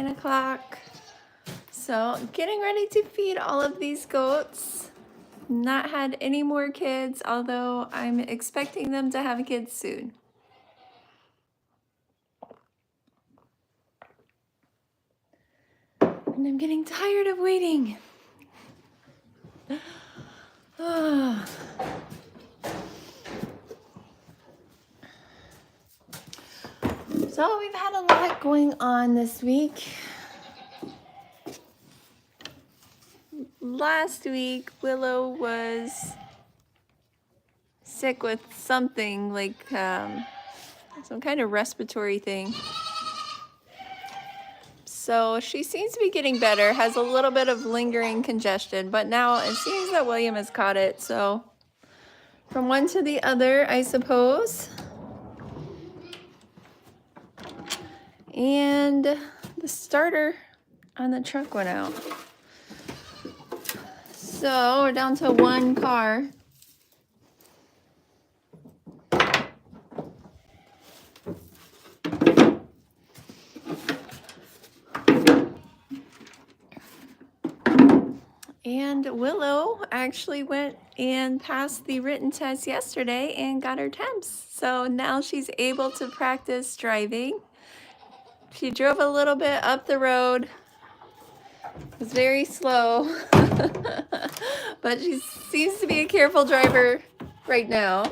9 o'clock. So getting ready to feed all of these goats. Not had any more kids, although I'm expecting them to have kids soon. And I'm getting tired of waiting. So we've had a lot going on this week. Last week, Willow was sick with something like some kind of respiratory thing. So she seems to be getting better, has a little bit of lingering congestion, but now it seems that William has caught it. So from one to the other, I suppose. And the starter on the truck went out. So we're down to one car. And Willow actually went and passed the written test yesterday and got her temps. So now she's able to practice driving. She drove a little bit up the road. It was very slow, but she seems to be a careful driver right now,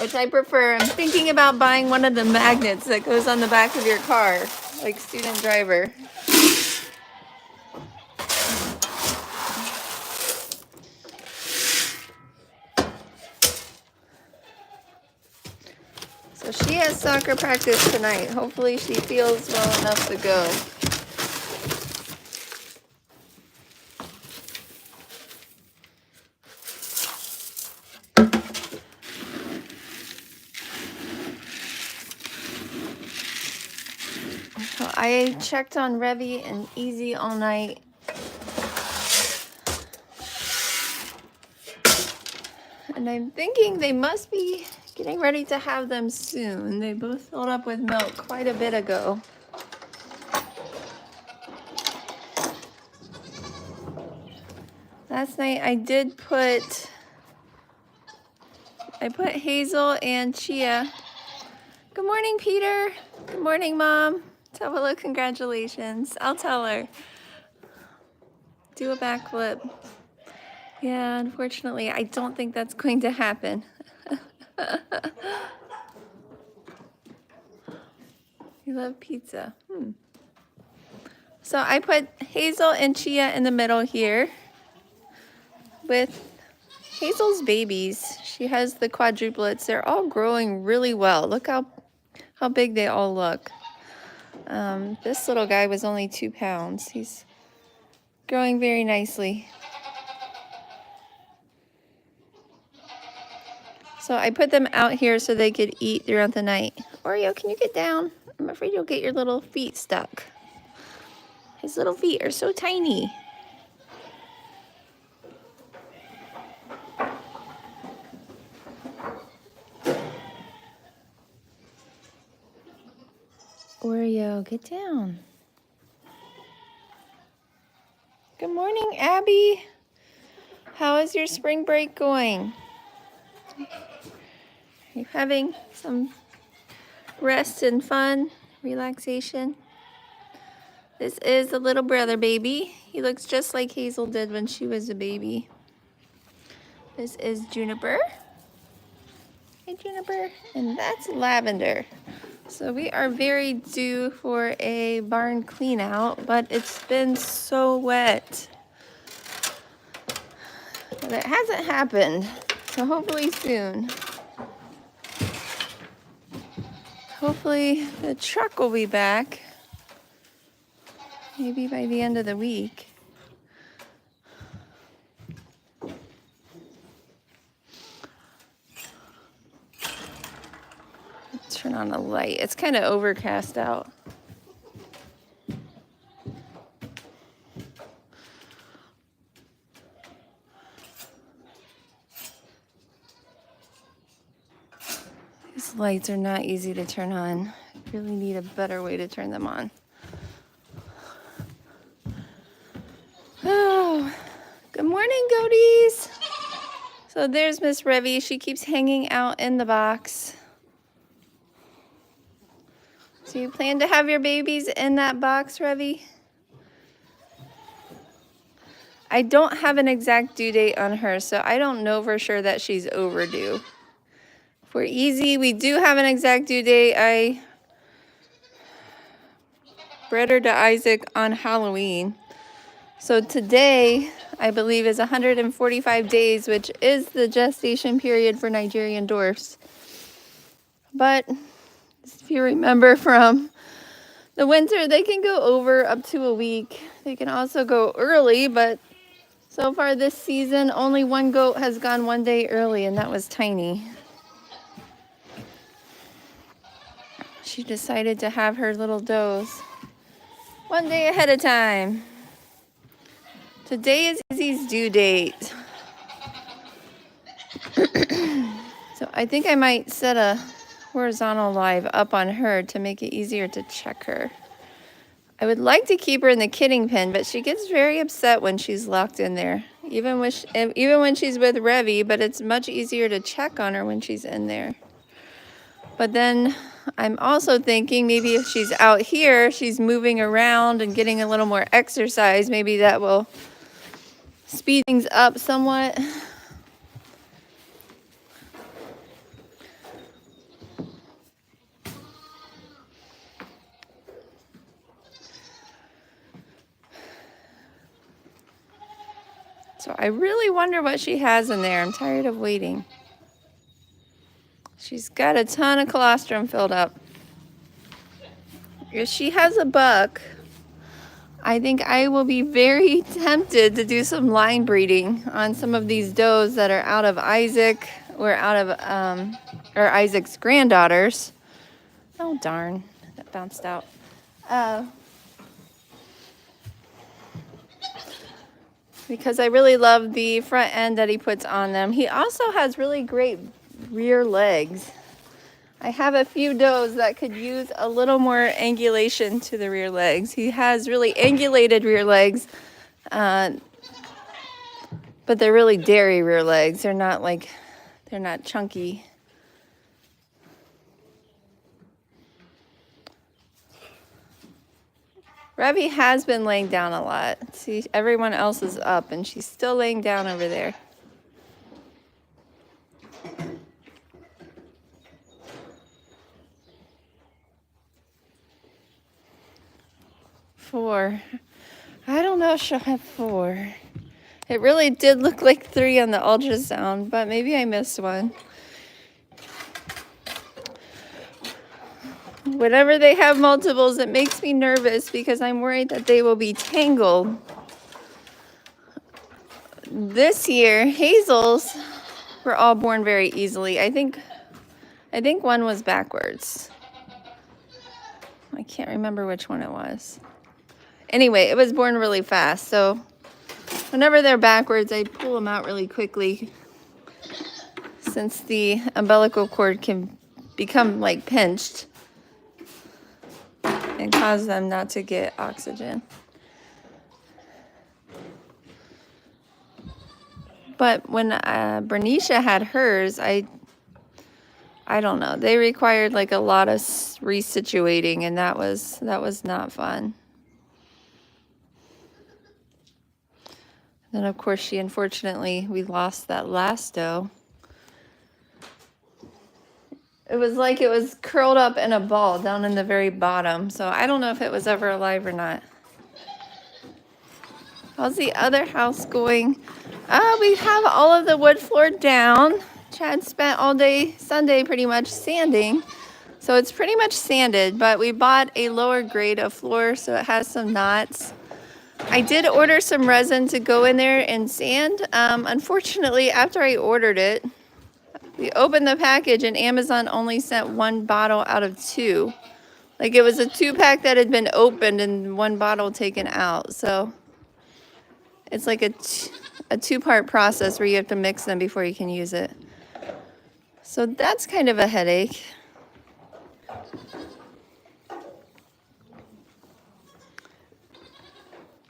which I prefer. I'm thinking about buying one of the magnets that goes on the back of your car, like student driver. So she has soccer practice tonight. Hopefully she feels well enough to go. So I checked on Revy and Easy all night. And I'm thinking they must be getting ready to have them soon. They both filled up with milk quite a bit ago. Last night I did put Hazel and Chia. Good morning, Peter. Good morning, Mom. Tell Willow congratulations. I'll tell her. Do a backflip. Yeah, unfortunately, I don't think that's going to happen. You love pizza. So I put Hazel and Chia in the middle here with Hazel's babies. She has the quadruplets. They're all growing really well. Look how big they all look. This little guy was only 2 pounds. He's growing very nicely. So I put them out here so they could eat throughout the night. Oreo, can you get down? I'm afraid you'll get your little feet stuck. His little feet are so tiny. Oreo, get down. Good morning, Abby. How is your spring break going? Are you having some rest and fun, relaxation? This is the little brother baby. He looks just like Hazel did when she was a baby. This is Juniper. Hey, Juniper. And that's Lavender. So we are very due for a barn clean out, but it's been so wet that it hasn't happened. So hopefully soon. Hopefully the truck will be back. Maybe by the end of the week. Turn on the light. It's kind of overcast out. These lights are not easy to turn on. Really need a better way to turn them on. Oh, good morning, goaties. So there's Miss Revy. She keeps hanging out in the box. So you plan to have your babies in that box, Revy? I don't have an exact due date on her, so I don't know for sure that she's overdue. For Easy, we do have an exact due date. I bred her to Isaac on Halloween. So today, I believe, is 145 days, which is the gestation period for Nigerian dwarfs. But if you remember from the winter, they can go over up to a week. They can also go early, but so far this season, only one goat has gone 1 day early, and that was Tiny. She decided to have her little does 1 day ahead of time. Today is Izzy's due date. So I think I might set a horizontal live up on her to make it easier to check her. I would like to keep her in the kidding pen, but she gets very upset when she's locked in there. Even when she's with Revy, but it's much easier to check on her when she's in there. But then I'm also thinking maybe if she's out here, she's moving around and getting a little more exercise, maybe that will speed things up somewhat. So I really wonder what she has in there. I'm tired of waiting. She's got a ton of colostrum filled up. If she has a buck, I think I will be very tempted to do some line breeding on some of these does that are out of Isaac or out of or Isaac's granddaughters. Oh darn, that bounced out. Because I really love the front end that he puts on them. He also has really great rear legs. I have a few does that could use a little more angulation to the rear legs. He has really angulated rear legs, but they're really dairy rear legs. They're not chunky. Revy has been laying down a lot. See, everyone else is up and she's still laying down over there. Four. I don't know if she'll have four. It really did look like 3 on the ultrasound, but maybe I missed one. Whenever they have multiples, it makes me nervous because I'm worried that they will be tangled. This year, Hazel's were all born very easily. I think one was backwards. I can't remember which one it was. Anyway, it was born really fast, so whenever they're backwards, I pull them out really quickly since the umbilical cord can become like pinched and cause them not to get oxygen. But when Bernicia had hers, I don't know. They required like a lot of resituating, and that was not fun. Then of course we lost that last doe. It was like it was curled up in a ball down in the very bottom. So I don't know if it was ever alive or not. How's the other house going? We have all of the wood floor down. Chad spent all day Sunday pretty much sanding. So it's pretty much sanded, but we bought a lower grade of floor so it has some knots. I did order some resin to go in there and sand. Unfortunately, after I ordered it, we opened the package and Amazon only sent 1 bottle out of 2. Like it was a 2-pack that had been opened and 1 bottle taken out. So it's like a 2-part process where you have to mix them before you can use it. So that's kind of a headache.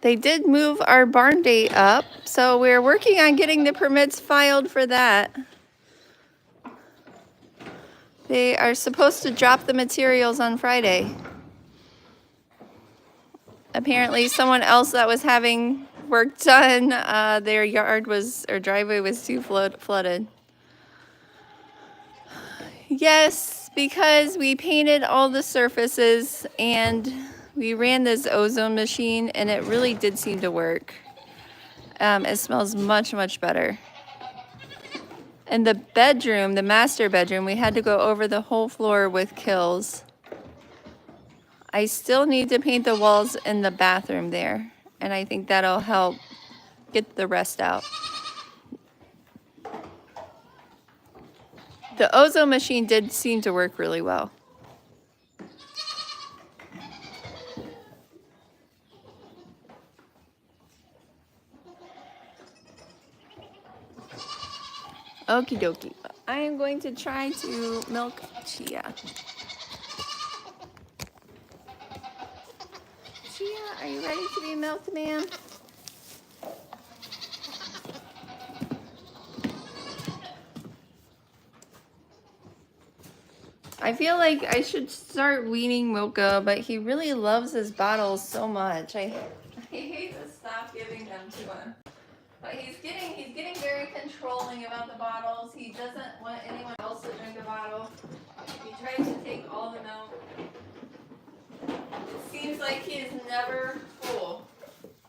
They did move our barn date up, so we're working on getting the permits filed for that. They are supposed to drop the materials on Friday. Apparently someone else that was having work done, their yard was, or driveway was too flooded. Yes, because we painted all the surfaces and we ran this ozone machine and it really did seem to work. It smells much, much better. And the bedroom, the master bedroom, we had to go over the whole floor with kills. I still need to paint the walls in the bathroom there, and I think that'll help get the rest out. The ozone machine did seem to work really well. Okie dokie. I am going to try to milk Chia. Chia, are you ready to be milked, ma'am? I feel like I should start weaning Mocha, but he really loves his bottles so much. I hate to stop giving them to him. But he's getting very controlling about the bottles. He doesn't want anyone else to drink the bottle. He tries to take all the milk. It seems like he is never full.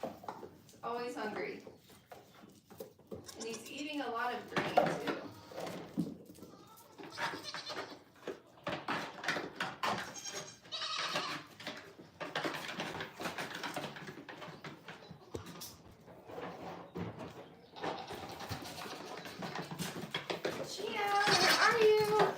He's always hungry. And he's eating a lot of grain too. Chia, where are you?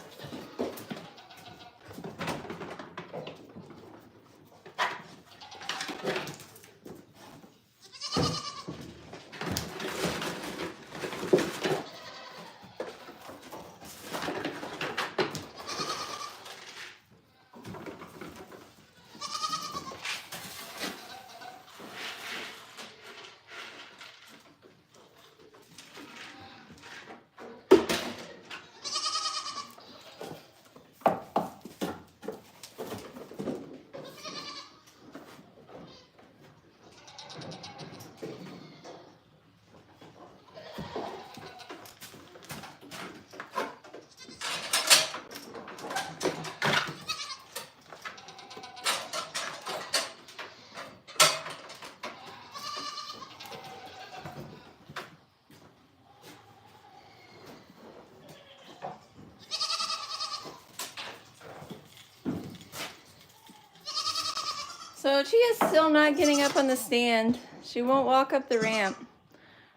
So she is still not getting up on the stand. She won't walk up the ramp.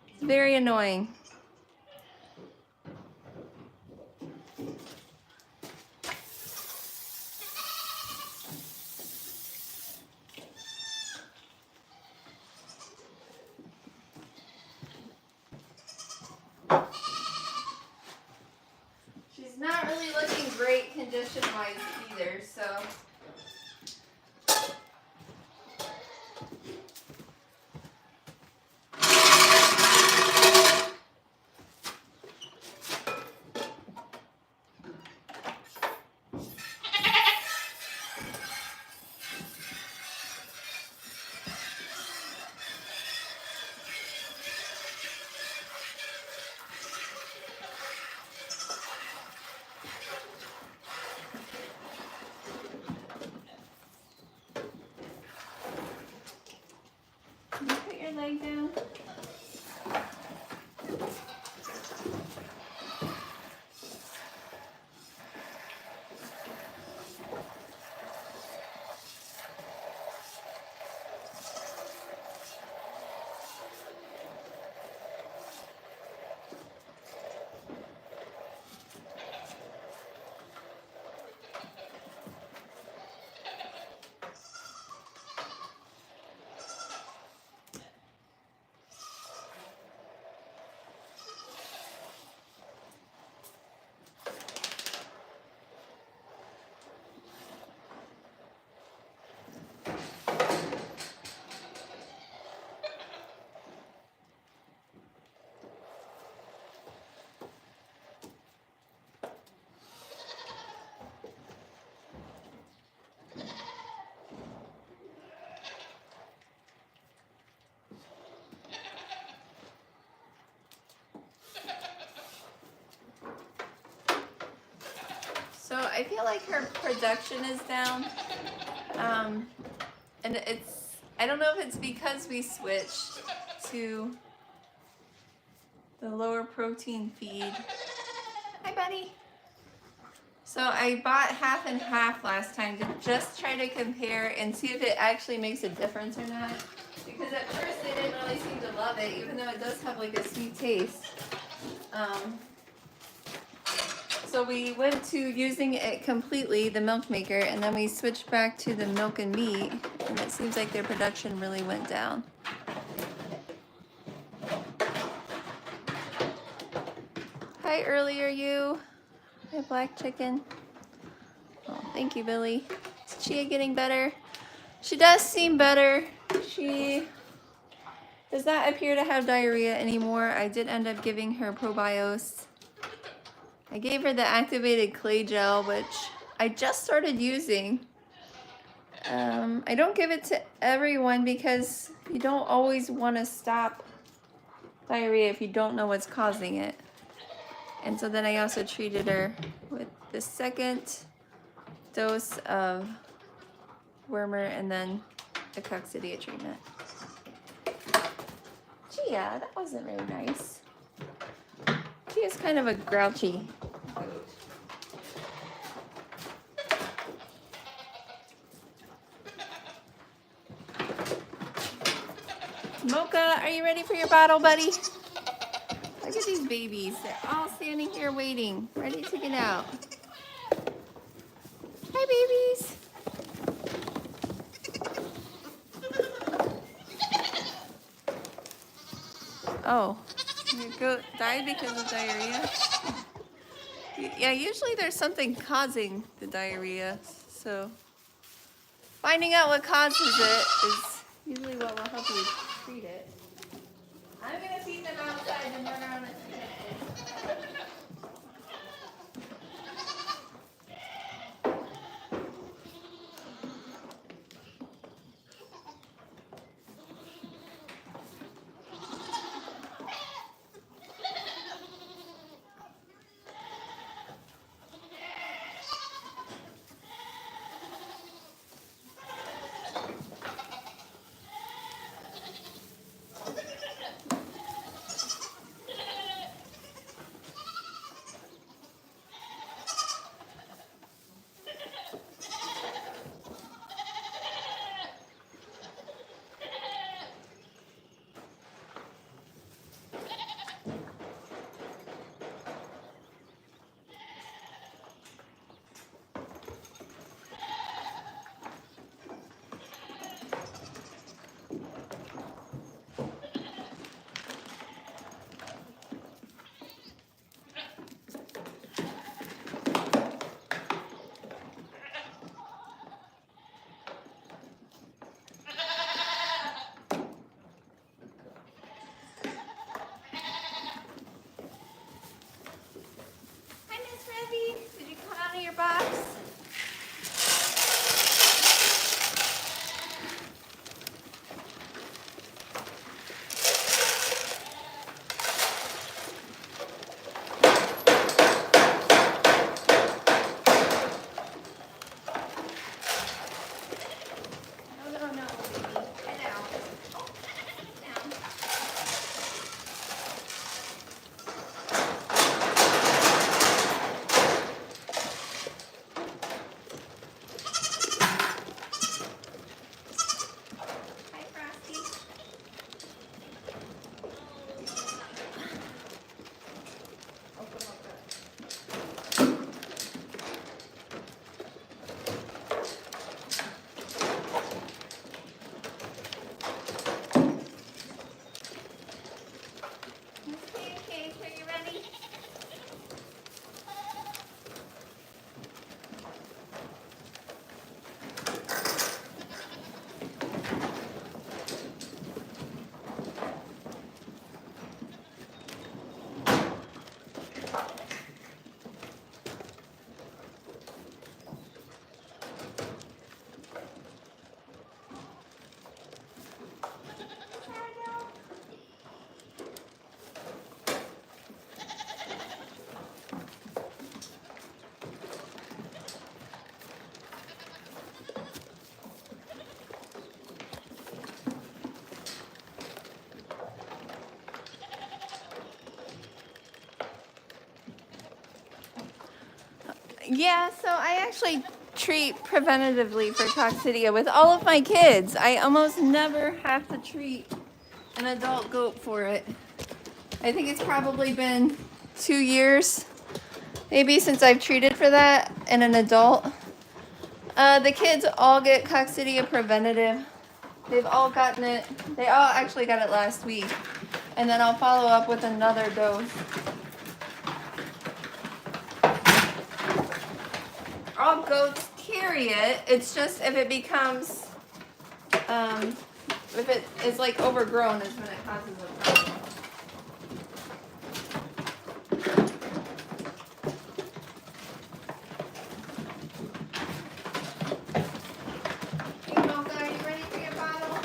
It's very annoying. She's not really looking great condition-wise either, so. Can you put your leg down? I feel like her production is down. And I don't know if it's because we switched to the lower protein feed. Hi, buddy. So I bought half and half last time to just try to compare and see if it actually makes a difference or not. Because at first they didn't really seem to love it, even though it does have like a sweet taste. So we went to using it completely, the milk maker, and then we switched back to the milk and meat, and it seems like their production really went down. Hi, earlier you. Hi, black chicken. Oh, thank you, Billy. Is Chia getting better? She does seem better. She does not appear to have diarrhea anymore. I did end up giving her Probios. I gave her the activated clay gel, which I just started using. I don't give it to everyone because you don't always want to stop diarrhea if you don't know what's causing it. And so then I also treated her with the second dose of Wormer and then the coccidia treatment. Gia, that wasn't really nice. Gia's kind of a grouchy goat. Mocha, are you ready for your bottle, buddy? Look at these babies. They're all standing here waiting, ready to get out. Hi, babies. Oh, your goat died because of diarrhea? Yeah, usually there's something causing the diarrhea, so finding out what causes it is usually what will help you treat it. I'm going to feed them outside and run around and feed them. Yeah, so I actually treat preventatively for coccidia with all of my kids. I almost never have to treat an adult goat for it. I think it's probably been 2 years, maybe, since I've treated for that in an adult. The kids all get coccidia preventative. They've all gotten it. They all actually got it last week. And then I'll follow up with another dose. All goats carry it. It's just if it becomes, if it is like overgrown is when it causes a problem. Hey Mocha, are you ready for your bottle?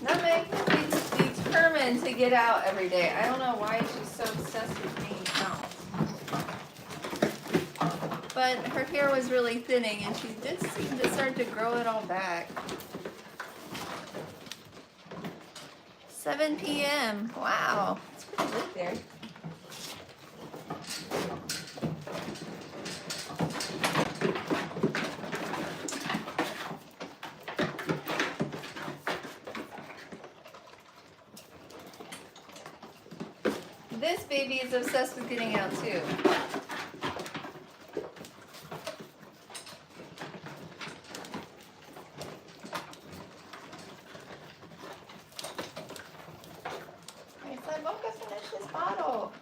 Nutmeg is determined to get out every day. I don't know why she's so obsessed with being out. But her hair was really thinning and she did seem to start to grow it all back. 7 p.m. Wow, it's pretty late there. This baby is obsessed with getting out too. I said, Mocha, finish this bottle.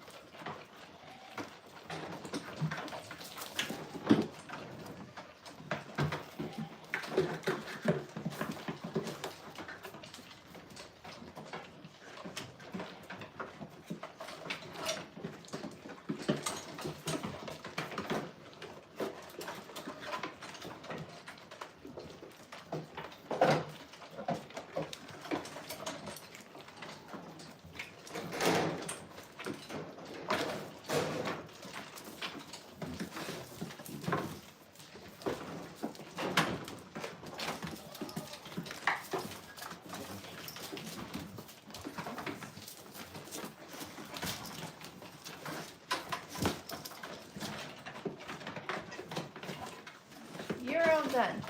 You're all done.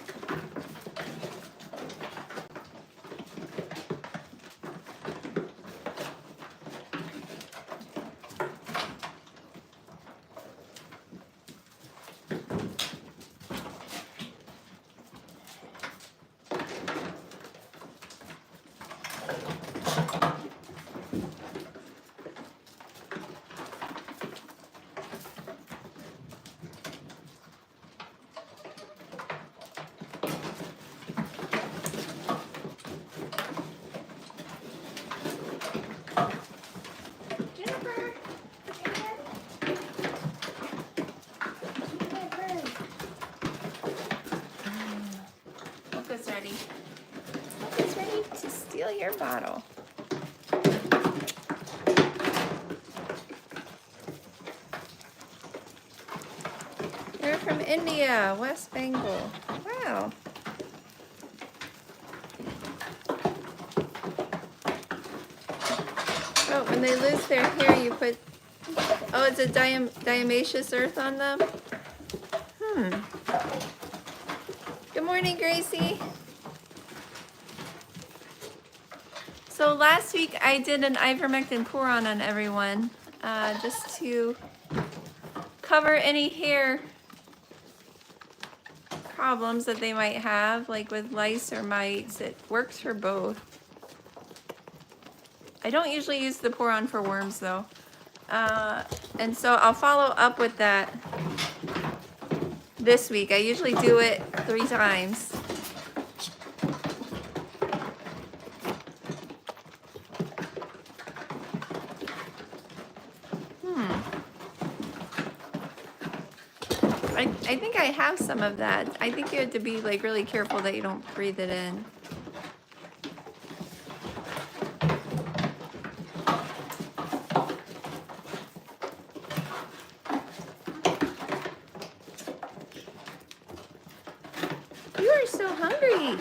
Jennifer, Mocha's ready. Mocha's ready to steal your bottle. They're from India, West Bengal. Wow. Oh, when they lose their hair, you put, oh, it's a diatomaceous earth on them? Good morning, Gracie. So last week I did an ivermectin pour-on everyone, just to cover any hair problems that they might have, like with lice or mites. It works for both. I don't usually use the pour-on for worms though. And so I'll follow up with that this week. I usually do it 3 times. I think I have some of that. I think you have to be like really careful that you don't breathe it in. You are so hungry.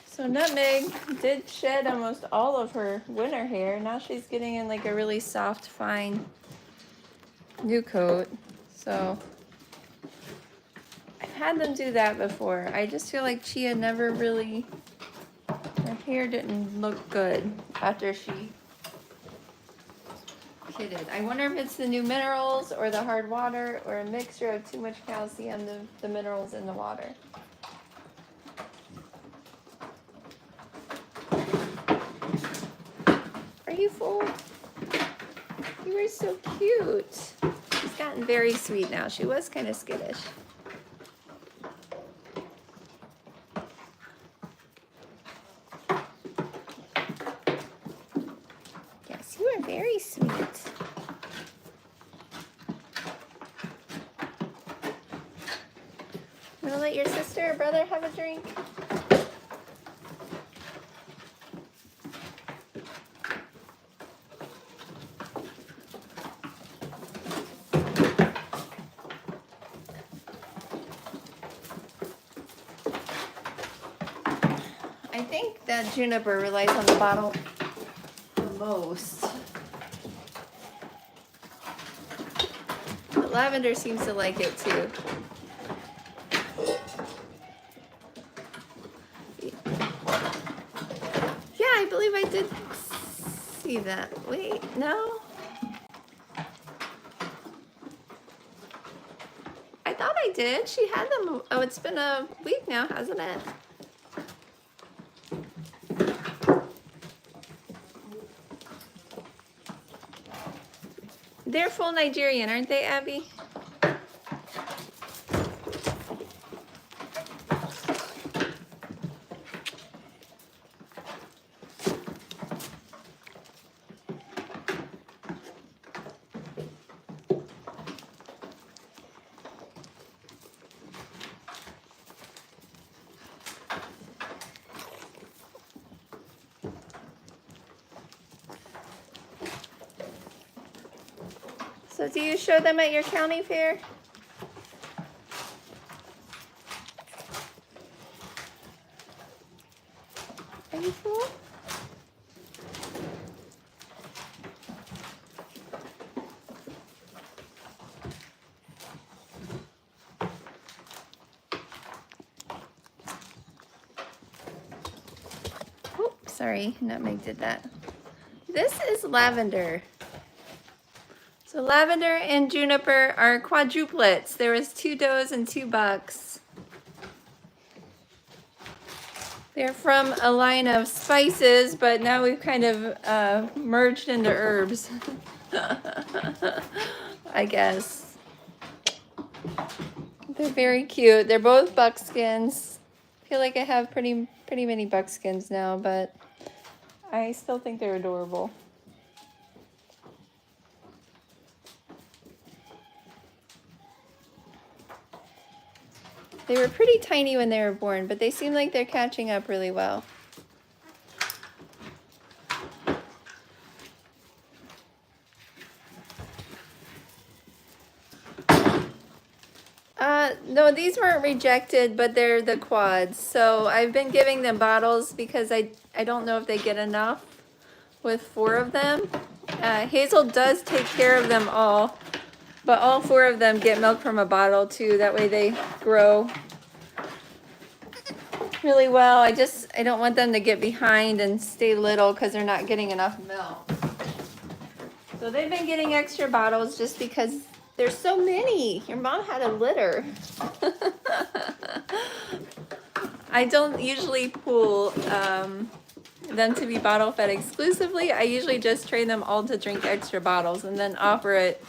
So Nutmeg did shed almost all of her winter hair. Now she's getting in like a really soft, fine new coat. So I've had them do that before. I just feel like Chia never really, her hair didn't look good after she kidded. I wonder if it's the new minerals or the hard water or a mixture of too much calcium, the minerals in the water. Are you full? You were so cute. She's gotten very sweet now. She was kind of skittish. Yes, you are very sweet. You want to let your sister or brother have a drink? I think that Juniper relies on the bottle the most. But Lavender seems to like it too. Yeah, I believe I did see that. Wait, no? I thought I did. She had them. Oh, it's been a week now, hasn't it? They're full Nigerian, aren't they, Abby? So do you show them at your county fair? Are you full? Oh, sorry, Nutmeg did that. This is Lavender. So Lavender and Juniper are quadruplets. There was 2 does and 2 bucks. They're from a line of spices, but now we've kind of merged into herbs, I guess. They're very cute. They're both buckskins. I feel like I have pretty many buckskins now, but I still think they're adorable. They were pretty tiny when they were born, but they seem like they're catching up really well. No, these weren't rejected, but they're the quads. So I've been giving them bottles because I don't know if they get enough with 4 of them. Hazel does take care of them all, but all 4 of them get milk from a bottle too. That way they grow really well. I don't want them to get behind and stay little because they're not getting enough milk. So they've been getting extra bottles just because there's so many. Your mom had a litter. I don't usually pool them to be bottle fed exclusively, I usually just train them all to drink extra bottles and then offer it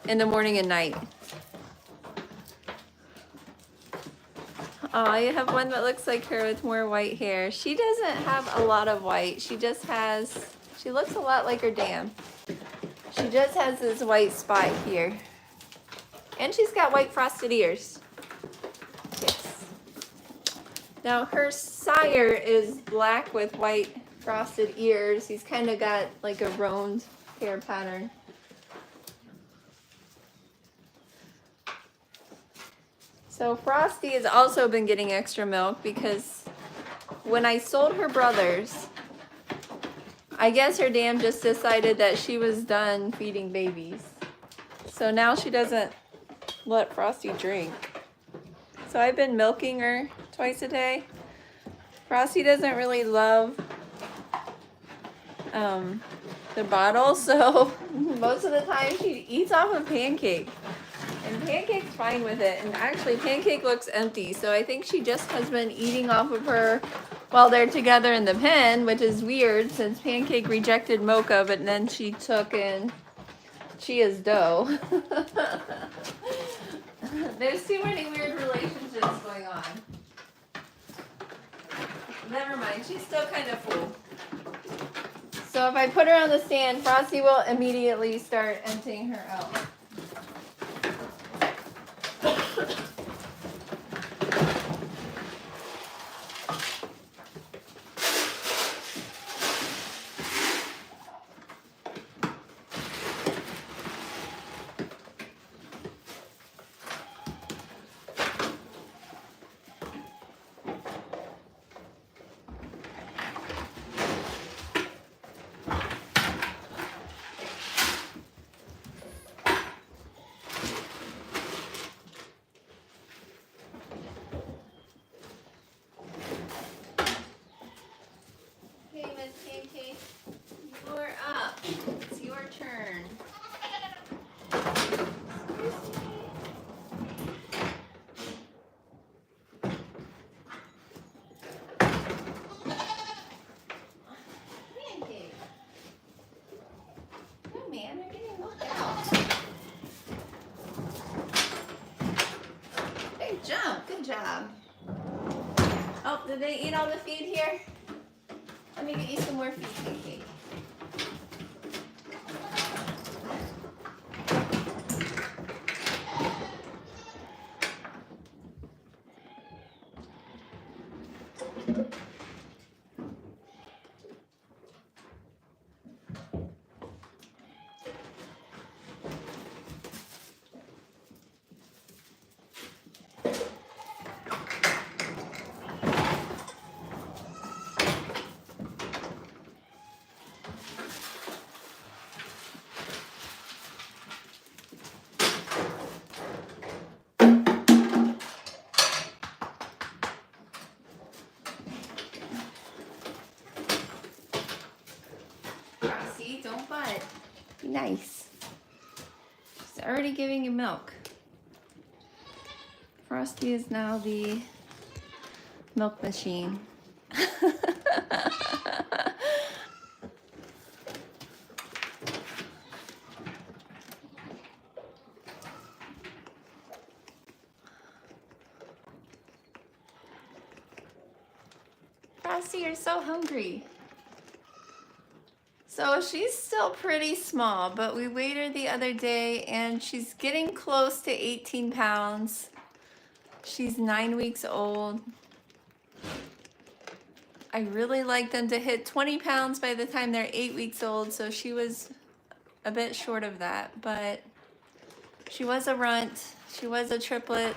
in the morning and night. Oh, you have one that looks like her with more white hair. She doesn't have a lot of white. She just has, she looks a lot like her dam. She just has this white spot here. And she's got white frosted ears. Yes. Now her sire is black with white frosted ears. He's kind of got like a round hair pattern. So Frosty has also been getting extra milk because when I sold her brothers, I guess her dam just decided that she was done feeding babies. So now she doesn't let Frosty drink. So I've been milking her twice a day. Frosty doesn't really love the bottle, so most of the time she eats off of Pancake. And Pancake's fine with it. And actually Pancake looks empty, so I think she just has been eating off of her while they're together in the pen, which is weird since Pancake rejected Mocha, but then she took in Chia's dough. There's too many weird relationships going on. Never mind, she's still kind of full. So if I put her on the stand, Frosty will immediately start emptying her out. You're up. It's your turn. Pancake. Good man, you're getting looked out. Big jump. Good job. Oh, did they eat all the feed here? Let me get you some more feed, Pancake. Frosty, don't butt. Be nice. She's already giving you milk. Frosty is now the milk machine. Frosty, you're so hungry. So she's still pretty small, but we weighed her the other day and she's getting close to 18 pounds. She's 9 weeks old. I really like them to hit 20 pounds by the time they're 8 weeks old, so she was a bit short of that, but she was a runt. She was a triplet.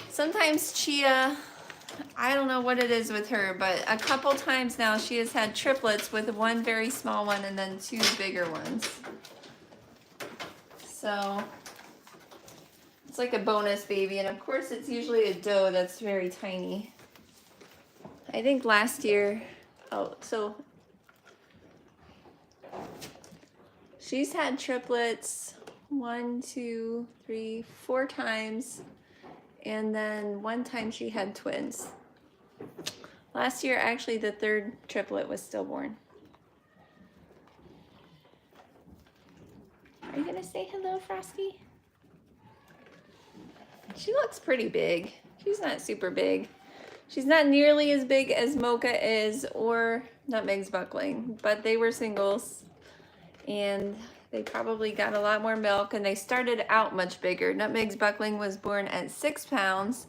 Sometimes Chia, I don't know what it is with her, but a couple times now she has had triplets with one very small one and then two bigger ones. So it's like a bonus baby, and of course it's usually a doe that's very tiny. I think last year, so she's had triplets 1, 2, 3, 4 times. And then one time she had twins. Last year, actually, the third triplet was stillborn. Are you gonna say hello, Frosty? She looks pretty big. She's not super big. She's not nearly as big as Mocha is or Nutmeg's Buckling, but they were singles and they probably got a lot more milk, and they started out much bigger. Nutmeg's Buckling was born at 6 pounds,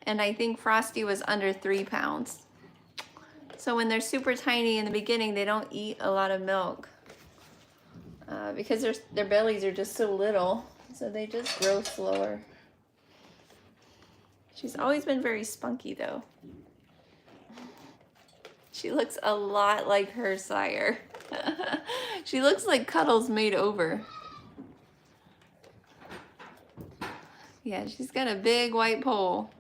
and I think Frosty was under 3 pounds. So when they're super tiny in the beginning, they don't eat a lot of milk because their bellies are just so little, so they just grow slower. She's always been very spunky though. She looks a lot like her sire. She looks like Cuddles made over. Yeah, she's got a big white pole.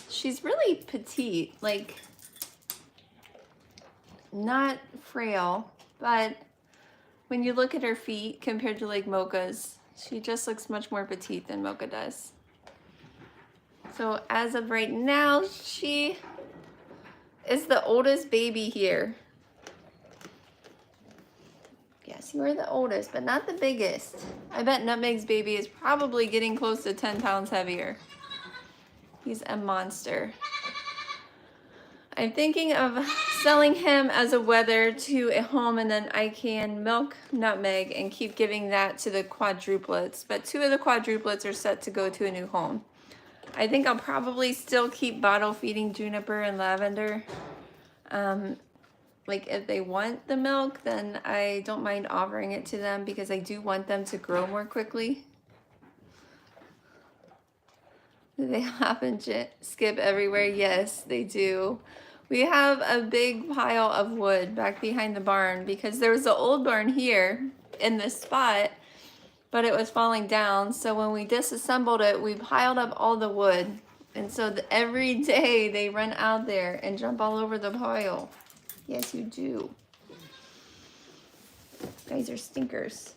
She's really petite, like not frail, but when you look at her feet compared to like Mocha's, she just looks much more petite than Mocha does. So as of right now, she is the oldest baby here. Yes, you are the oldest, but not the biggest. I bet Nutmeg's baby is probably getting close to 10 pounds heavier. He's a monster. I'm thinking of selling him as a wether to a home, and then I can milk Nutmeg and keep giving that to the quadruplets. But 2 of the quadruplets are set to go to a new home. I think I'll probably still keep bottle feeding Juniper and Lavender. Like if they want the milk, then I don't mind offering it to them because I do want them to grow more quickly. Do they hop and skip everywhere? Yes, they do. We have a big pile of wood back behind the barn because there was an old barn here in this spot, but it was falling down. So when we disassembled it, we piled up all the wood. And so every day they run out there and jump all over the pile. Yes, you do. You guys are stinkers.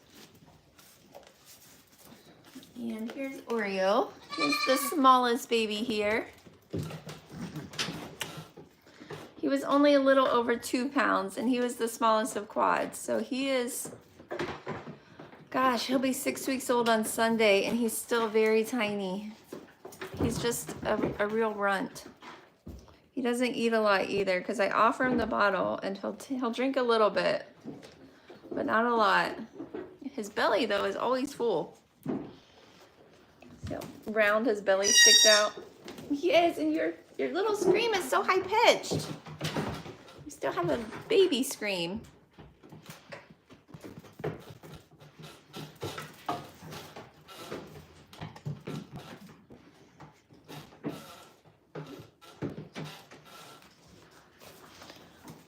And here's Oreo. He's the smallest baby here. He was only a little over 2 pounds, and he was the smallest of quads. So he is, gosh, he'll be 6 weeks old on Sunday, and he's still very tiny. He's just a real runt. He doesn't eat a lot either because I offer him the bottle, and he'll drink a little bit, but not a lot. His belly, though, is always full. So round his belly sticks out. Yes, and your little scream is so high pitched. You still have a baby scream.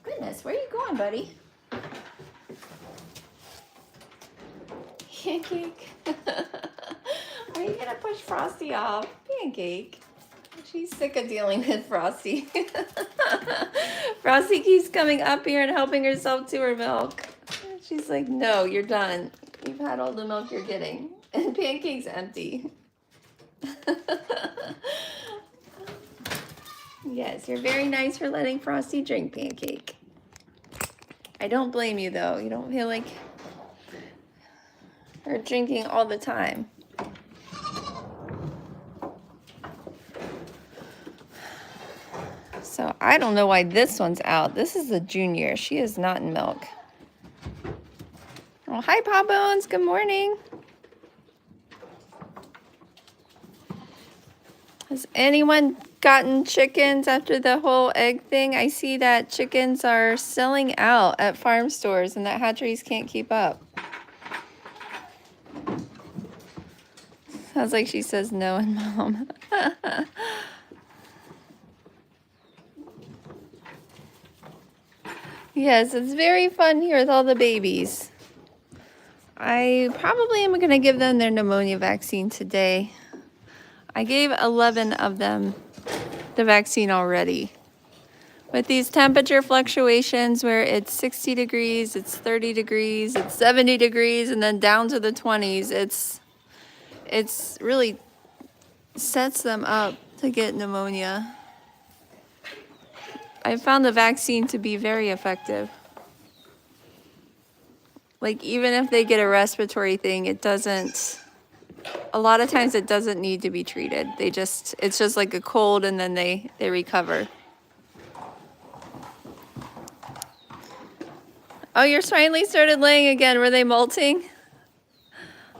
Goodness, where are you going, buddy? Pancake. Are you gonna push Frosty off? Pancake. She's sick of dealing with Frosty. Frosty keeps coming up here and helping herself to her milk. She's like, no, you're done. You've had all the milk you're getting. And Pancake's empty. Yes, you're very nice for letting Frosty drink, Pancake. I don't blame you, though. You don't feel like her drinking all the time. So I don't know why this one's out. This is a junior. She is not in milk. Oh, hi, Paw Bones. Good morning. Has anyone gotten chickens after the whole egg thing? I see that chickens are selling out at farm stores and that hatcheries can't keep up. Sounds like she says no and mom. Yes, it's very fun here with all the babies. I probably am going to give them their pneumonia vaccine today. I gave 11 of them the vaccine already. With these temperature fluctuations where it's 60 degrees, it's 30 degrees, it's 70 degrees, and then down to the 20s, it's really sets them up to get pneumonia. I found the vaccine to be very effective. Like, even if they get a respiratory thing, it doesn't, a lot of times it doesn't need to be treated. It's just like a cold and then they recover. Oh, you're finally started laying again. Were they molting?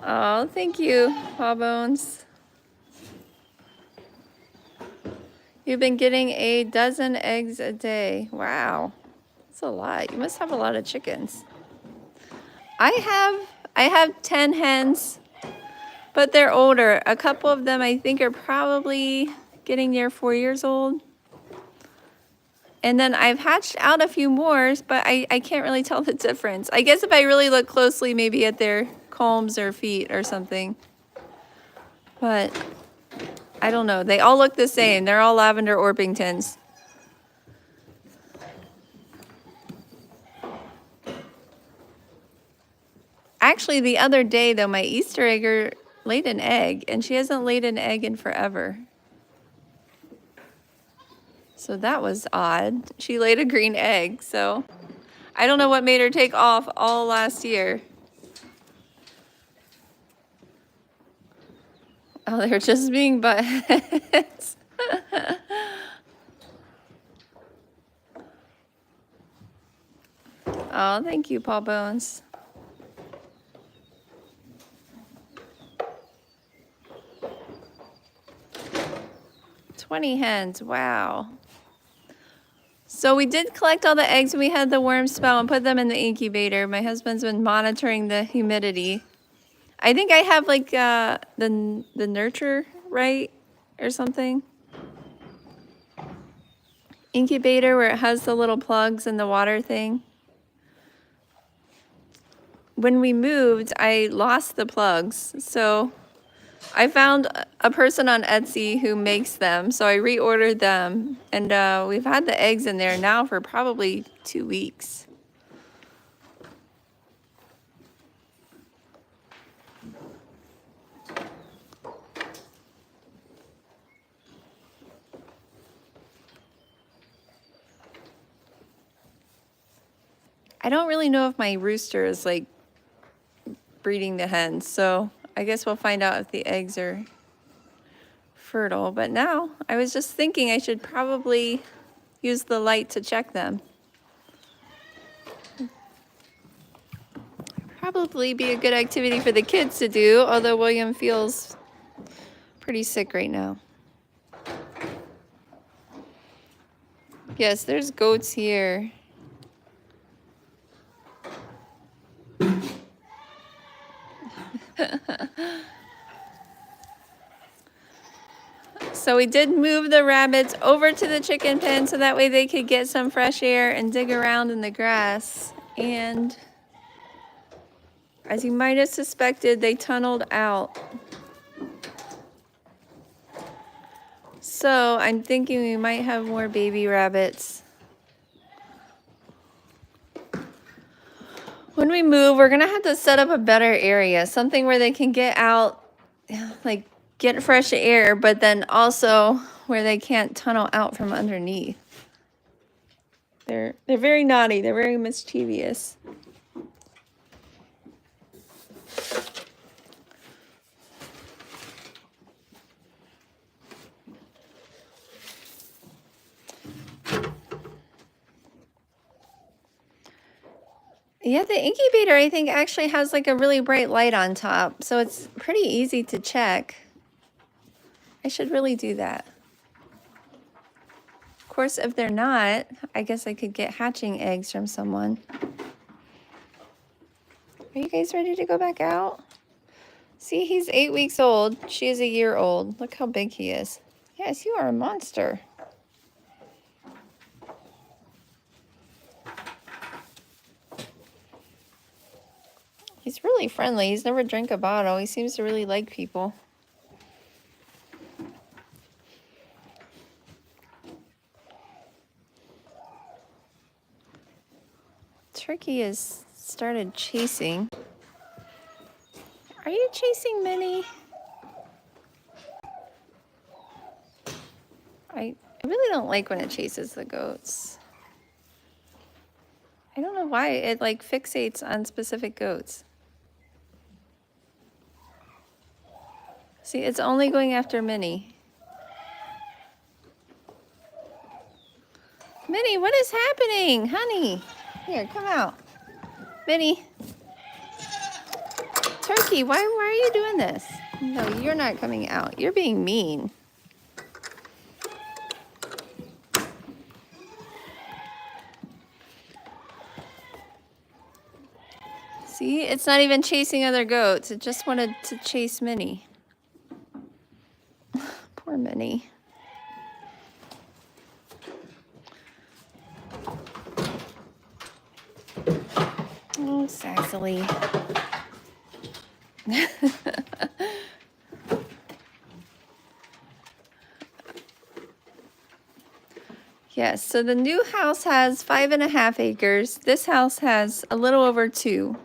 Oh, thank you, Paw Bones. You've been getting a dozen eggs a day. Wow, that's a lot. You must have a lot of chickens. I have 10 hens, but they're older. A couple of them I think are probably getting near 4 years old. And then I've hatched out a few more, but I can't really tell the difference. I guess if I really look closely, maybe at their combs or feet or something. But I don't know. They all look the same. They're all lavender Orpingtons. Actually, the other day, though, my Easter egger laid an egg, and she hasn't laid an egg in forever. So that was odd. She laid a green egg, so I don't know what made her take off all last year. Oh, they're just being buttheads. Oh, thank you, Paw Bones. "20 hens, wow." So we did collect all the eggs when we had the worm spell and put them in the incubator. My husband's been monitoring the humidity. I think I have like the nurture right or something. Incubator where it has the little plugs and the water thing. When we moved, I lost the plugs, so I found a person on Etsy who makes them, so I reordered them, and we've had the eggs in there now for probably 2 weeks. I don't really know if my rooster is like breeding the hens, so I guess we'll find out if the eggs are fertile. But now I was just thinking I should probably use the light to check them. Probably be a good activity for the kids to do, although William feels pretty sick right now. Yes, there's goats here. So we did move the rabbits over to the chicken pen so that way they could get some fresh air and dig around in the grass. And as you might have suspected, they tunneled out. So I'm thinking we might have more baby rabbits. When we move, we're gonna have to set up a better area, something where they can get out, like get fresh air, but then also where they can't tunnel out from underneath. They're very naughty. They're very mischievous. Yeah, the incubator, I think, actually has like a really bright light on top, so it's pretty easy to check. I should really do that. Of course, if they're not, I guess I could get hatching eggs from someone. Are you guys ready to go back out? See, he's 8 weeks old. She is a year old. Look how big he is. Yes, you are a monster. He's really friendly. He's never drank a bottle. He seems to really like people. Turkey has started chasing. Are you chasing Minnie? I really don't like when it chases the goats. I don't know why it like fixates on specific goats. See, it's only going after Minnie. Minnie, what is happening? Honey, here, come out. Minnie. Turkey, why are you doing this? No, you're not coming out. You're being mean. See, it's not even chasing other goats. It just wanted to chase Minnie. Poor Minnie. Oh, Cecily. Yes, so the new house has 5.5 acres. This house has a little over 2.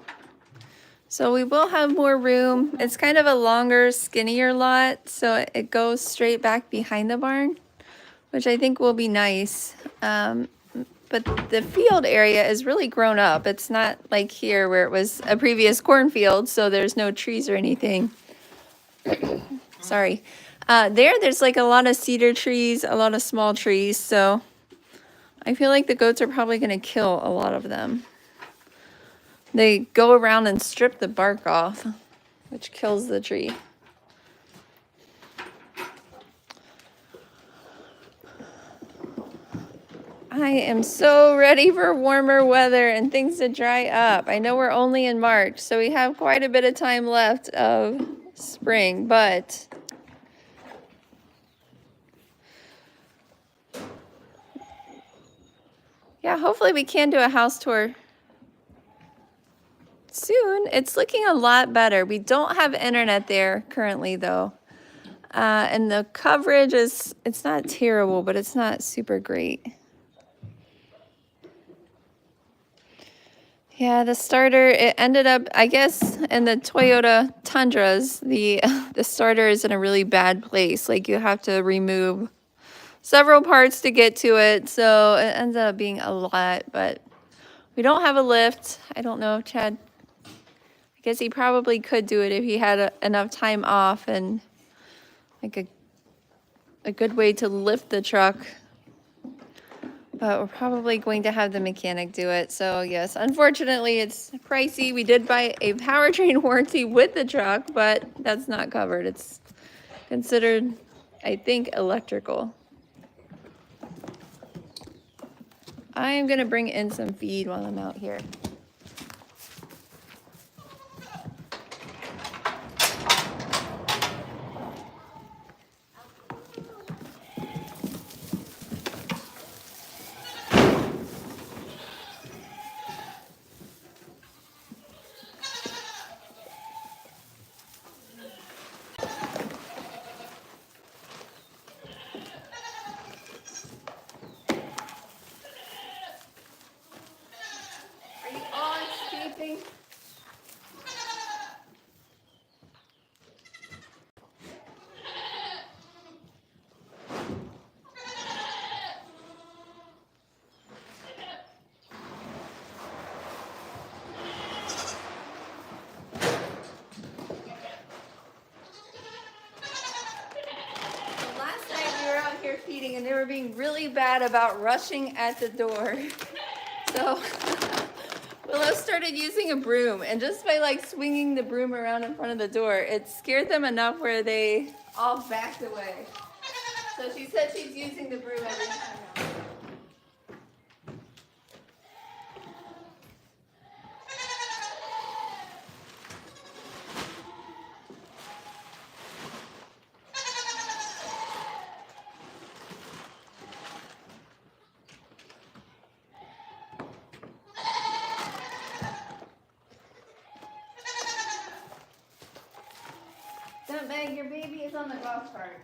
So we will have more room. It's kind of a longer, skinnier lot, so it goes straight back behind the barn, which I think will be nice. But the field area is really grown up. It's not like here where it was a previous cornfield, so there's no trees or anything. Sorry. There's like a lot of cedar trees, a lot of small trees, so I feel like the goats are probably going to kill a lot of them. They go around and strip the bark off, which kills the tree. I am so ready for warmer weather and things to dry up. I know we're only in March, so we have quite a bit of time left of spring, but yeah, hopefully we can do a house tour soon. It's looking a lot better. We don't have internet there currently though. And the coverage it's not terrible, but it's not super great. Yeah, the starter, it ended up, I guess, in the Toyota Tundras, the starter is in a really bad place. Like you have to remove several parts to get to it. So it ends up being a lot, but we don't have a lift. I don't know if Chad, I guess he probably could do it if he had enough time off and like a good way to lift the truck. But we're probably going to have the mechanic do it. So yes, unfortunately it's pricey. We did buy a powertrain warranty with the truck, but that's not covered. It's considered, I think, electrical. I am gonna bring in some feed while I'm out here. Feeding and they were being really bad about rushing at the door. So Willow started using a broom, and just by like swinging the broom around in front of the door, it scared them enough where they all backed away. So she said she's using the broom every time now. Don't beg, your baby is on the golf cart.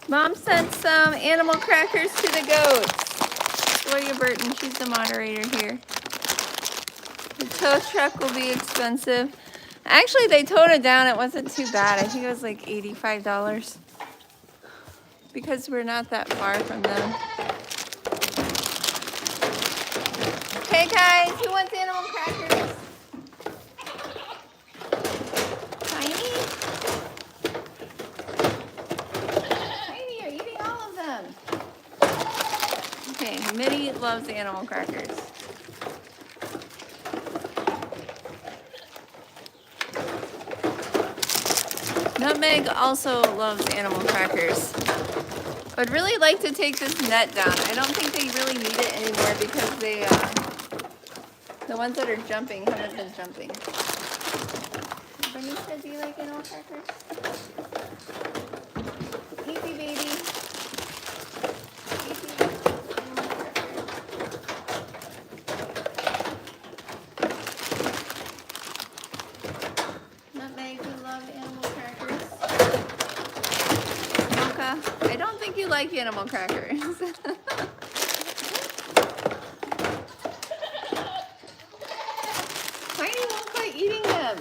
Mom sent some animal crackers to the goats. Gloria Burton, she's the moderator here. The tow truck will be expensive. Actually, they towed it down. It wasn't too bad. I think it was like $85 because we're not that far from them. Hey guys, who wants animal crackers? Tiny? Tiny, you're eating all of them. Okay, Minnie loves animal crackers. Nutmeg also loves animal crackers. I would really like to take this net down. I don't think they really need it anymore because they, the ones that are jumping haven't been jumping. Bernice, do you like animal crackers? Easy, baby. Easy. Animal crackers. Nutmeg, you love animal crackers. Mocha, I don't think you like animal crackers. Tiny won't quit eating them.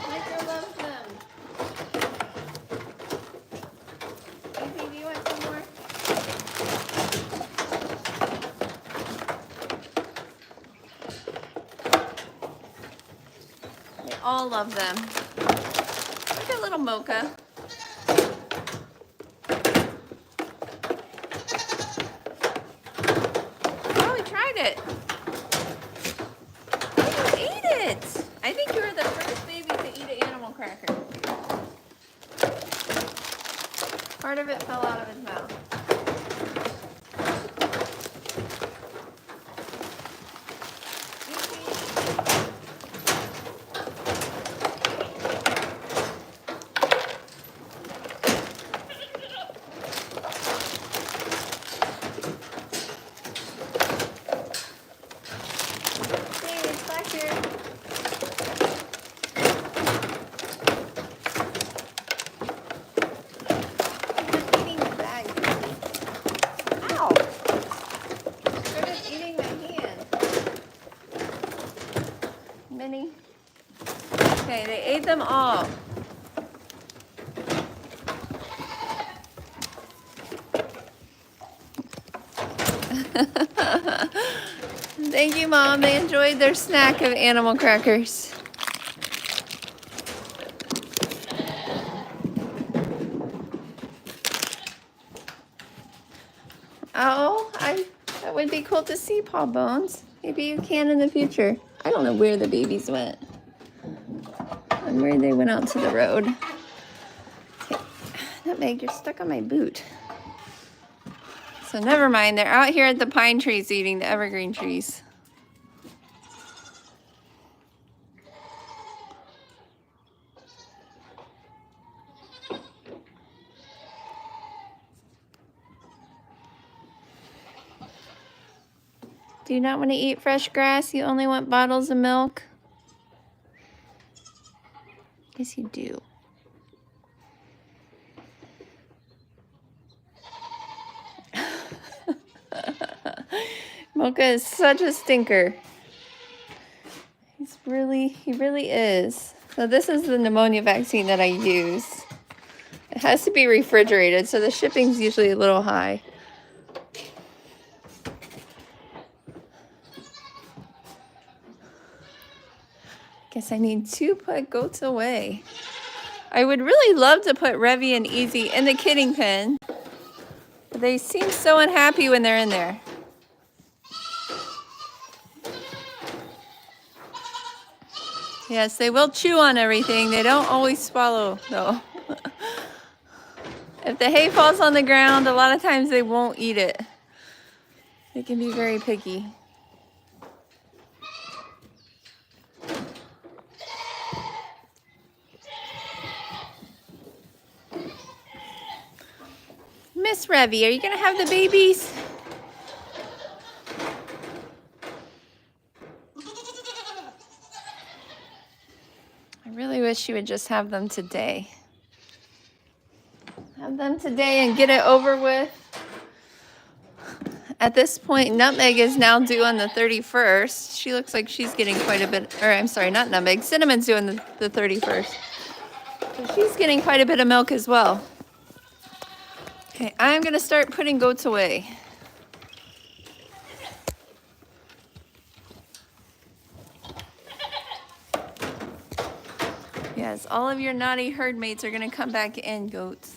Micro loves them. Easy, do you want some more? They all love them. Look at little Mocha. Oh, we tried it. Oh, you ate it. I think you were the first baby to eat an animal cracker. Part of it fell out of his mouth. Okay, they ate them all. Thank you, Mom. They enjoyed their snack of animal crackers. Oh, that would be cool to see, Paw Bones. Maybe you can in the future. I don't know where the babies went. And where they went out to the road. Okay. Nutmeg, you're stuck on my boot. So never mind, they're out here at the pine trees eating the evergreen trees. Do you not want to eat fresh grass? You only want bottles of milk? Yes, you do. Mocha is such a stinker. He really is. So this is the pneumonia vaccine that I use. It has to be refrigerated, so the shipping's usually a little high. Guess I need to put goats away. I would really love to put Revy and Easy in the kidding pen, but they seem so unhappy when they're in there. Yes, they will chew on everything. They don't always swallow, though. If the hay falls on the ground, a lot of times they won't eat it. They can be very picky. Miss Revy, are you going to have the babies? I really wish you would just have them today. Have them today and get it over with. At this point, Nutmeg is now due on the 31st. She looks like she's getting quite a bit, or I'm sorry, not Nutmeg. Cinnamon's due on the 31st. So she's getting quite a bit of milk as well. Okay, I'm gonna start putting goats away. Yes, all of your naughty herd mates are gonna come back in, goats.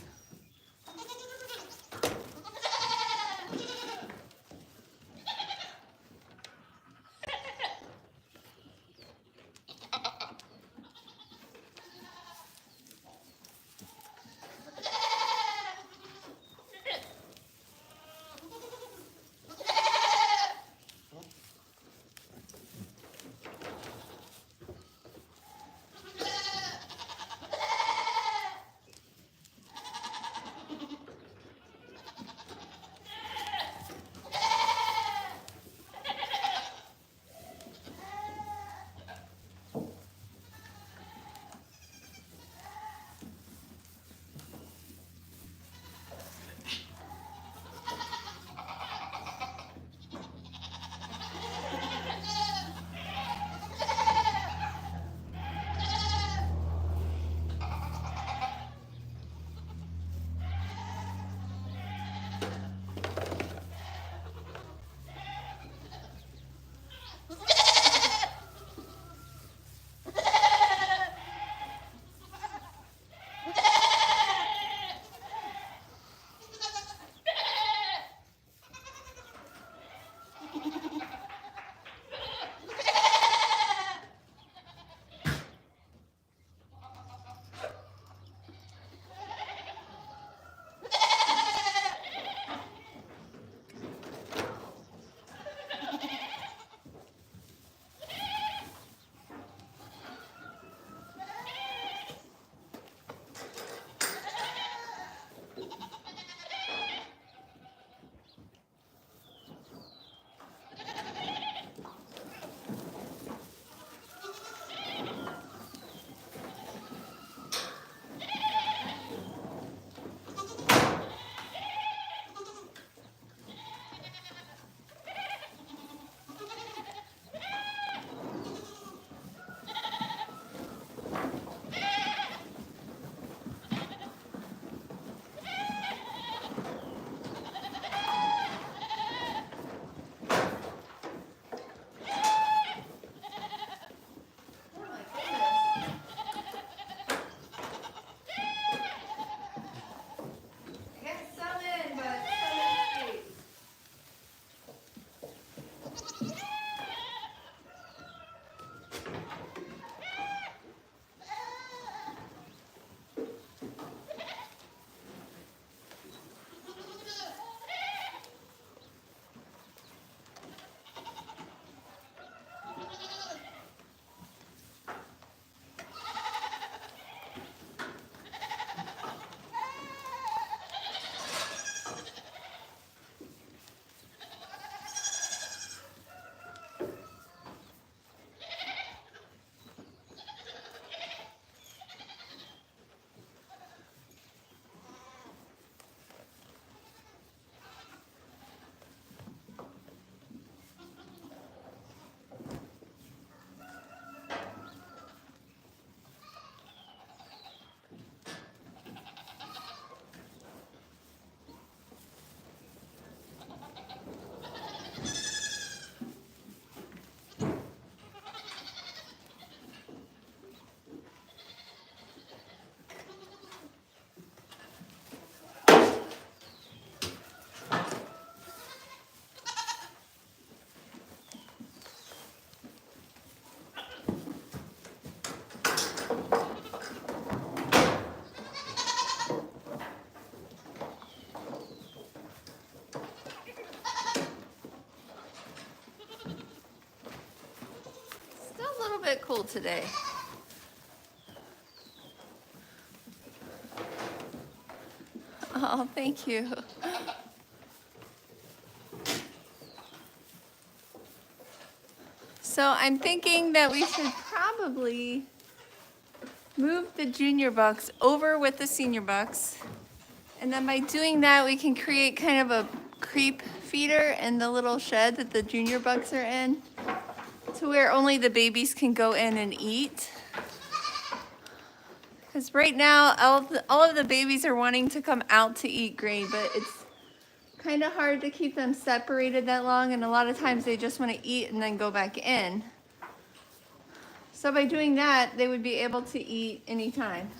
A little bit cool today. Oh, thank you. So I'm thinking that we should probably move the junior bucks over with the senior bucks. And then by doing that, we can create kind of a creep feeder in the little shed that the junior bucks are in, to where only the babies can go in and eat. Because right now, all of the babies are wanting to come out to eat grain, but it's kind of hard to keep them separated that long, and a lot of times they just want to eat and then go back in. So by doing that, they would be able to eat anytime.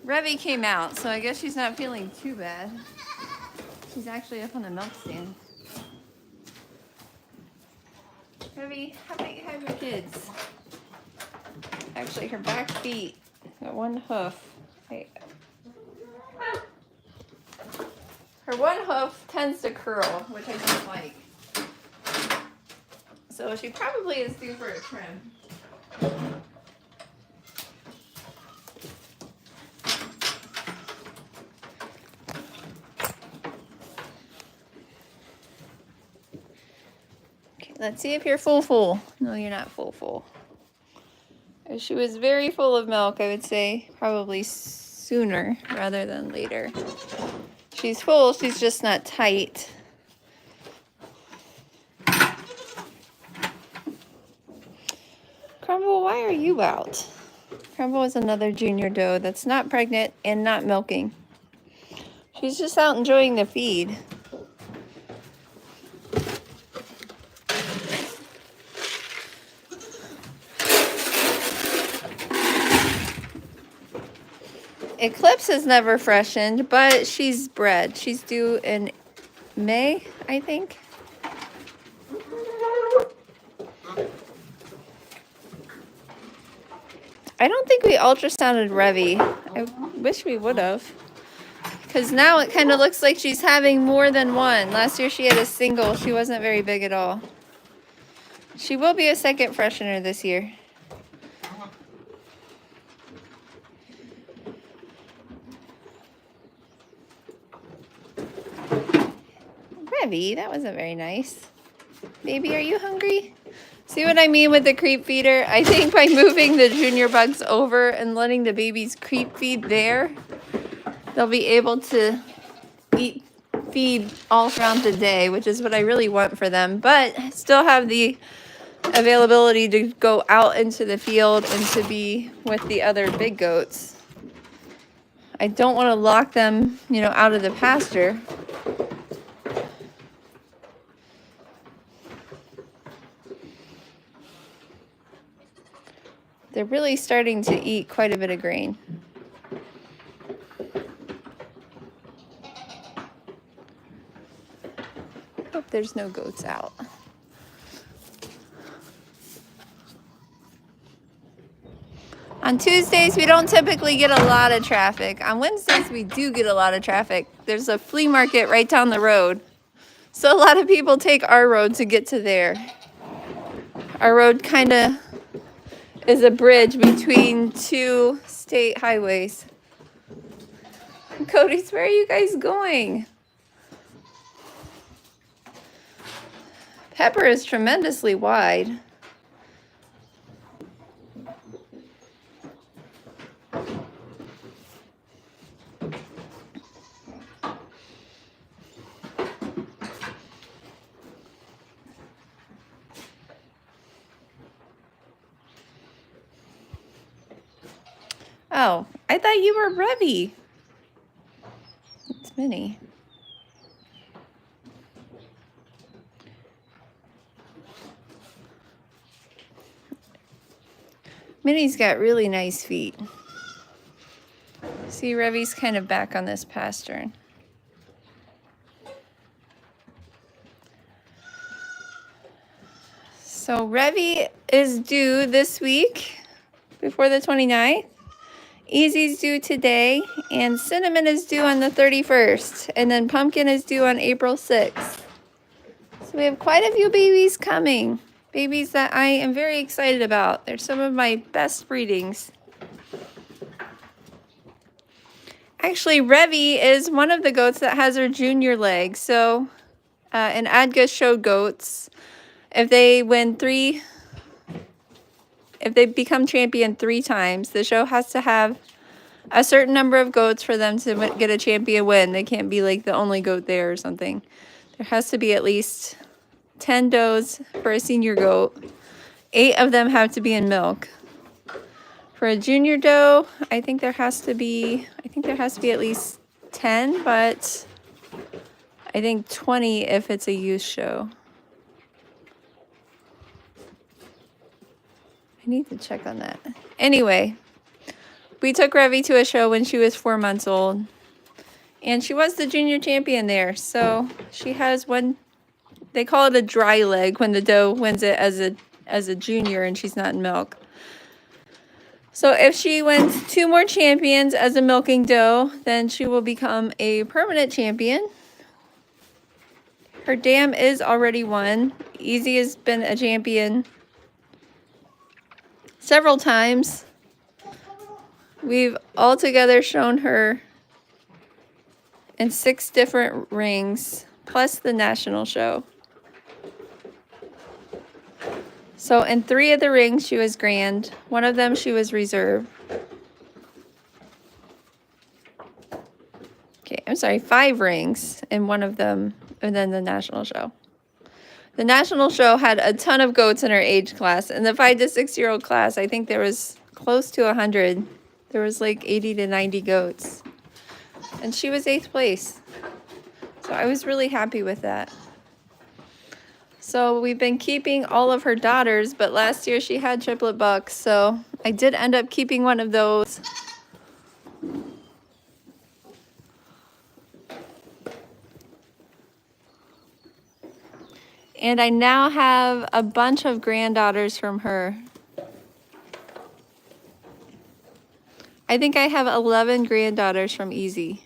Revy came out, so I guess she's not feeling too bad. She's actually up on the milk stand. Revy, how about you have your kids? Actually, her back feet got one hoof. Her one hoof tends to curl, which I don't like. So she probably is due for a trim. Okay, let's see if you're full. No, you're not full. If she was very full of milk, I would say probably sooner rather than later. She's full, she's just not tight. Crumble, why are you out? Crumble is another junior doe that's not pregnant and not milking. She's just out enjoying the feed. Eclipse has never freshened, but she's bred. She's due in May, I think. I don't think we ultrasounded Revy. I wish we would have. Because now it kind of looks like she's having more than one. Last year she had a single. She wasn't very big at all. She will be a second freshener this year. Revy, that wasn't very nice. Baby, are you hungry? See what I mean with the creep feeder? I think by moving the junior bugs over and letting the babies creep feed there, they'll be able to feed all throughout the day, which is what I really want for them, but still have the availability to go out into the field and to be with the other big goats. I don't want to lock them, out of the pasture. They're really starting to eat quite a bit of grain. Hope there's no goats out. On Tuesdays, we don't typically get a lot of traffic. On Wednesdays, we do get a lot of traffic. There's a flea market right down the road. So a lot of people take our road to get to there. Our road kind of is a bridge between two state highways. Cody's, where are you guys going? Pepper is tremendously wide. Oh, I thought you were Revy. It's Minnie. Minnie's got really nice feet. See, Revy's kind of back on this pastern. So Revy is due this week before the 29th. Easy's due today, and Cinnamon is due on the 31st, and then Pumpkin is due on April 6th. So we have quite a few babies coming. Babies that I am very excited about. They're some of my best breedings. Actually, Revy is one of the goats that has her junior leg. So in Adga showed goats, if they become champion 3 times, the show has to have a certain number of goats for them to get a champion win. They can't be like the only goat there or something. There has to be at least 10 does for a senior goat. 8 of them have to be in milk. For a junior doe, I think there has to be at least 10, but I think 20 if it's a youth show. I need to check on that. Anyway, we took Revy to a show when she was 4 months old, and she was the junior champion there. So she has one, they call it a dry leg when the doe wins it as a junior and she's not in milk. So if she wins 2 more champions as a milking doe, then she will become a permanent champion. Her dam is already won. Easy has been a champion several times. We've altogether shown her in 6 different rings, plus the national show. So in 3 of the rings, she was grand. 1 of them, she was reserve. Okay, I'm sorry, 5 rings, and 1 of them, and then the national show. The national show had a ton of goats in her age class. In the 5 to 6-year-old class, I think there was close to 100. There was like 80 to 90 goats. And she was 8th place. So I was really happy with that. So we've been keeping all of her daughters, but last year she had triplet bucks, so I did end up keeping one of those. And I now have a bunch of granddaughters from her. I think I have 11 granddaughters from Easy.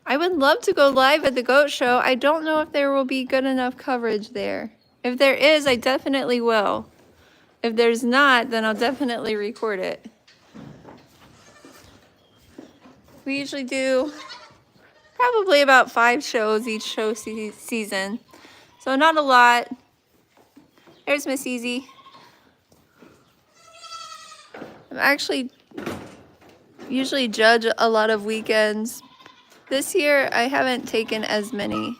I would love to go live at the goat show. I don't know if there will be good enough coverage there. If there is, I definitely will. If there's not, then I'll definitely record it. We usually do probably about 5 shows each show season. So not a lot. There's Miss Easy. I'm actually usually judge a lot of weekends. This year, I haven't taken as many.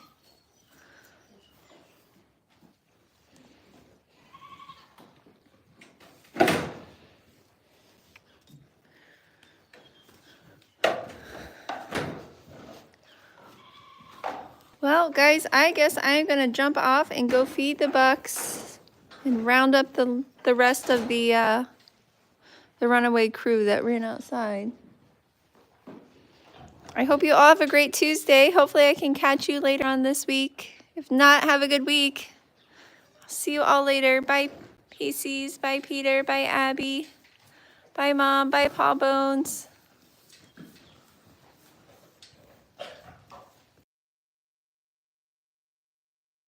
Well, guys, I guess I'm going to jump off and go feed the bucks and round up the rest of the runaway crew that ran outside. I hope you all have a great Tuesday. Hopefully I can catch you later on this week. If not, have a good week. I'll see you all later. Bye, PCs. Bye, Peter. Bye, Abby. Bye, Mom. Bye, Paw Bones.